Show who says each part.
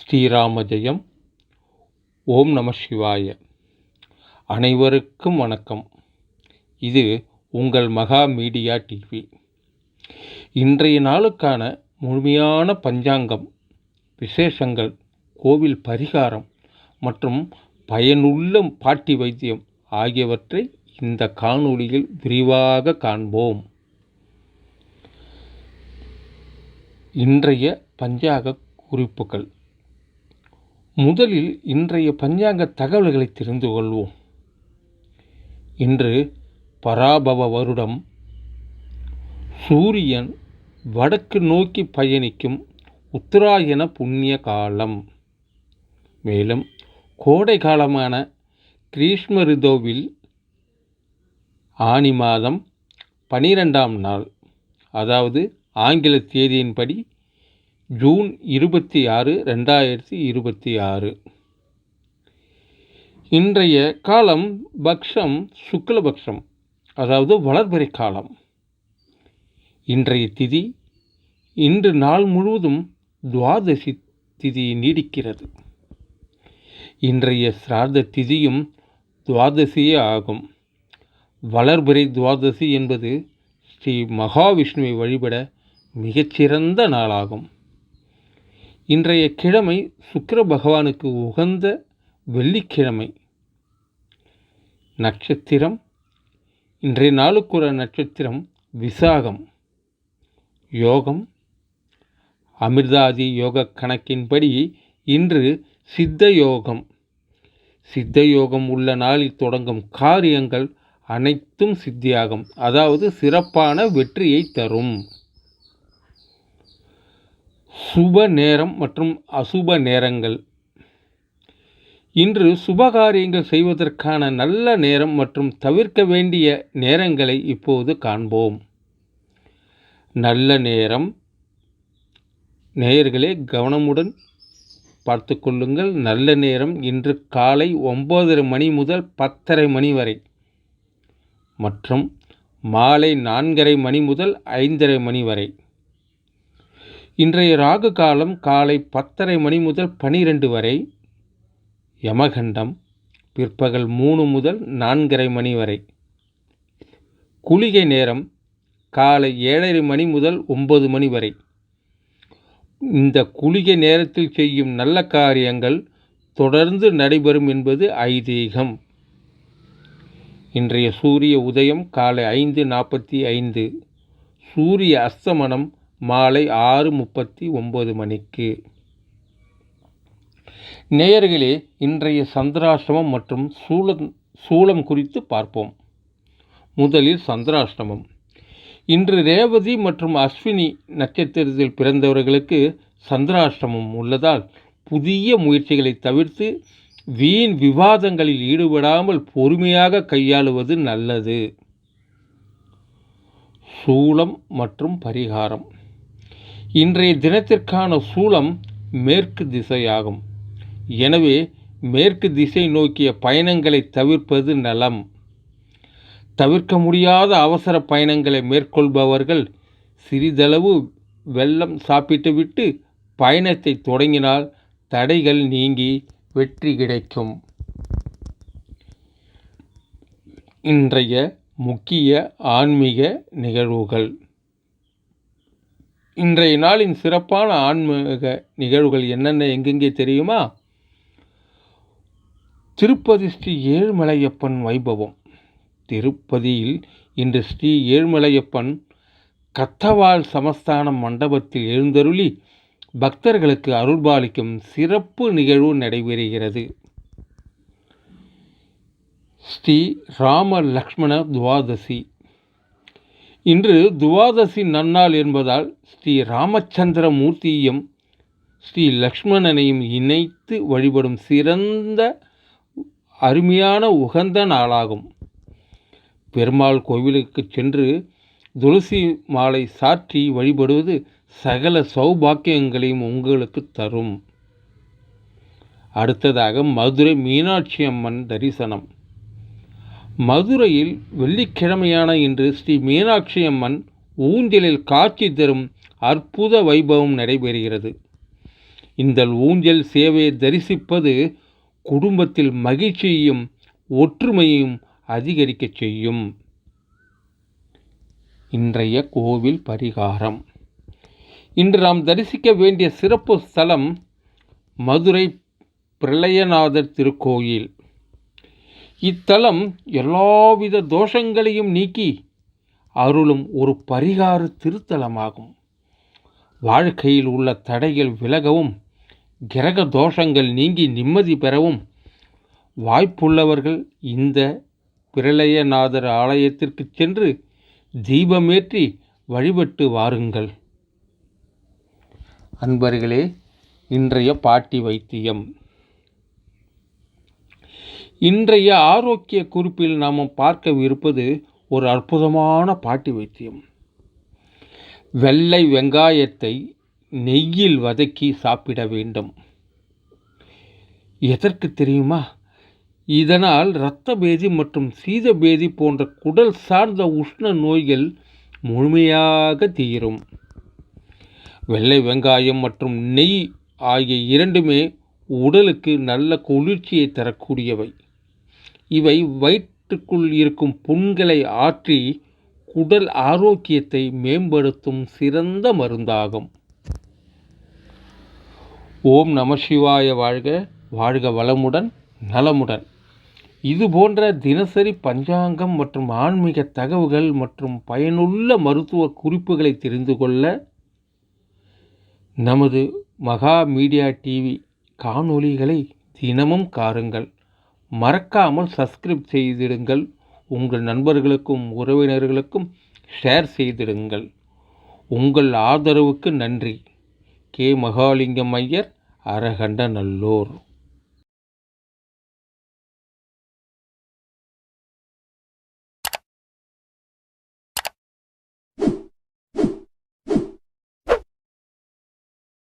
Speaker 1: ஸ்ரீராம ஜெயம். ஓம் நம சிவாய. அனைவருக்கும் வணக்கம். இது உங்கள் மகா மீடியா டிவி. இன்றைய நாளுக்கான முழுமையான பஞ்சாங்கம், விசேஷங்கள், கோவில் பரிகாரம் மற்றும் பயனுள்ள பாட்டி வைத்தியம் ஆகியவற்றை இந்த காணொளியில் விரிவாக காண்போம். இன்றைய பஞ்சாங்க குறிப்புகள். முதலில் இன்றைய பஞ்சாங்க தகவல்களை தெரிந்து கொள்வோம். இன்று பராபவ வருடம், சூரியன் வடக்கு நோக்கி பயணிக்கும் உத்தராயண புண்ணிய காலம். மேலும் கோடை காலமான கிரீஷ்ம ரிதுவில் ஆனி மாதம் 12ஆம் நாள், அதாவது ஆங்கில தேதியின்படி ஜூன் 26, 2026. இன்றைய காலம் பக்ஷம் சுக்லபக்ஷம், அதாவது வளர்பிறை காலம். இன்றைய திதி இன்று நாள் முழுவதும் துவாதசி திதி நீடிக்கிறது. இன்றைய சிரார்த்த திதியும் துவாதசியே ஆகும். வளர்பிறை துவாதசி என்பது ஸ்ரீ மகாவிஷ்ணுவை வழிபட மிகச்சிறந்த நாளாகும். இன்றைய கிழமை சுக்கிர பகவானுக்கு உகந்த வெள்ளிக்கிழமை. நட்சத்திரம், இன்றைய நாளுக்குற நட்சத்திரம் விசாகம். யோகம், அமிர்தாதி யோக கணக்கின்படி இன்று சித்த யோகம். சித்த யோகம் உள்ள நாளில் தொடங்கும் காரியங்கள் அனைத்தும் சித்தியாகும், அதாவது சிறப்பான வெற்றியை தரும். சுப நேரம் மற்றும் அசுப நேரங்கள். இன்று சுபகாரியங்கள் செய்வதற்கான நல்ல நேரம் மற்றும் தவிர்க்க வேண்டிய நேரங்களை இப்போது காண்போம். நல்ல நேரம், நேயர்களே கவனமுடன் பார்த்து கொள்ளுங்கள். நல்ல நேரம் இன்று காலை 9:30 மணி முதல் 10:30 மணி வரை மற்றும் மாலை 4:30 மணி முதல் 5:30 மணி வரை. இன்றைய ராகு காலம் காலை 10:30 மணி முதல் 12 வரை. யமகண்டம் பிற்பகல் 3 முதல் 4:30 மணி வரை. குளிகை நேரம் காலை 7:30 மணி முதல் 9 மணி வரை. இந்த குளிகை நேரத்தில் செய்யும் நல்ல காரியங்கள் தொடர்ந்து நடைபெறும் என்பது ஐதீகம். இன்றைய சூரிய உதயம் காலை 5:45. சூரிய அஸ்தமனம் மாலை 6:39 மணிக்கு. நேயர்களே, இன்றைய சந்திராஷ்டமம் மற்றும் சூலம் குறித்து பார்ப்போம். முதலில் சந்திராஷ்டமம். இன்று ரேவதி மற்றும் அஸ்வினி நட்சத்திரத்தில் பிறந்தவர்களுக்கு சந்திராஷ்டமம் உள்ளதால் புதிய முயற்சிகளை தவிர்த்து வீண் விவாதங்களில் ஈடுபடாமல் பொறுமையாக கையாளுவது நல்லது. சூலம் மற்றும் பரிகாரம். இன்றைய தினத்திற்கான சூலம் மேற்கு திசையாகும். எனவே மேற்கு திசை நோக்கிய பயணங்களை தவிர்ப்பது நலம். தவிர்க்க முடியாத அவசர பயணங்களை மேற்கொள்பவர்கள் சிறிதளவு வெல்லம் சாப்பிட்டுவிட்டு பயணத்தை தொடங்கினால் தடைகள் நீங்கி வெற்றி கிடைக்கும். இன்றைய முக்கிய ஆன்மீக நிகழ்வுகள். இன்றைய நாளின் சிறப்பான ஆன்மீக நிகழ்வுகள் என்னென்ன எங்கெங்கே தெரியுமா? திருப்பதி ஸ்ரீ ஏழுமலையப்பன் வைபவம். திருப்பதியில் இன்று ஸ்ரீ ஏழுமலையப்பன் கத்தவால் சமஸ்தான மண்டபத்தில் எழுந்தருளி பக்தர்களுக்கு அருள்பாலிக்கும் சிறப்பு நிகழ்வு நடைபெறுகிறது. ஸ்ரீ ராம லக்ஷ்மண துவாதசி. இன்று துவாதசி நன்னாள் என்பதால் ஸ்ரீ ராமச்சந்திர மூர்த்தியையும் ஸ்ரீ லக்ஷ்மணனையும் இணைத்து வழிபடும் சிறந்த அருமையான உகந்த நாளாகும். பெருமாள் கோவிலுக்கு சென்று துளசி மாலை சாற்றி வழிபடுவது சகல சௌபாக்கியங்களையும் உங்களுக்கு தரும். அடுத்ததாக மதுரை மீனாட்சி அம்மன் தரிசனம். மதுரையில் வெள்ளிக்கிழமையான இன்று ஸ்ரீ மீனாட்சி அம்மன் ஊஞ்சலில் காட்சி தரும் அற்புத வைபவம் நடைபெறுகிறது. இந்த ஊஞ்சல் சேவையை தரிசிப்பது குடும்பத்தில் மகிழ்ச்சியையும் ஒற்றுமையையும் அதிகரிக்கச் செய்யும். இன்றைய கோவில் பரிகாரம். இன்று நாம் தரிசிக்க வேண்டிய சிறப்பு ஸ்தலம் மதுரை பிரளயநாதர் திருக்கோயில். இத்தலம் எல்லாவித தோஷங்களையும் நீக்கி அருளும் ஒரு பரிகார திருத்தலமாகும். வாழ்க்கையில் உள்ள தடைகள் விலகவும் கிரக தோஷங்கள் நீங்கி நிம்மதி பெறவும் வாய்ப்புள்ளவர்கள் இந்த பிரளயநாதர் ஆலயத்திற்கு சென்று தீபமேற்றி வழிபட்டு வாருங்கள். அன்பர்களே, இன்றைய பாட்டி வைத்தியம். இன்றைய ஆரோக்கிய குறிப்பில் நாம் பார்க்கவிருப்பது ஒரு அற்புதமான பாட்டி வைத்தியம். வெள்ளை வெங்காயத்தை நெய்யில் வதக்கி சாப்பிட வேண்டும். எதற்கு தெரியுமா? இதனால் இரத்த பேதி மற்றும் சீத பேதி போன்ற குடல் சார்ந்த உஷ்ண நோய்கள் முழுமையாக தீரும். வெள்ளை வெங்காயம் மற்றும் நெய் ஆகிய இரண்டுமே உடலுக்கு நல்ல குளிர்ச்சியை தரக்கூடியவை. இவை வயிற்றுக்குள் இருக்கும் புண்களை ஆற்றி குடல் ஆரோக்கியத்தை மேம்படுத்தும் சிறந்த மருந்தாகும். ஓம் நம சிவாய. வாழ்க வாழ்க வளமுடன் நலமுடன். இது போன்ற தினசரி பஞ்சாங்கம் மற்றும் ஆன்மீக தகவல்கள் மற்றும் பயனுள்ள மருத்துவ குறிப்புகளை தெரிந்து கொள்ள நமது மகா மீடியா டிவி காணொளிகளை தினமும் காருங்கள். மறக்காமல் சப்ஸ்கிரைப் செய்திடுங்கள். உங்கள் நண்பர்களுக்கும் உறவினர்களுக்கும் ஷேர் செய்திடுங்கள். உங்கள் ஆதரவுக்கு நன்றி. கே. மகாலிங்கம் ஐயர், அரகண்ட நல்லூர்.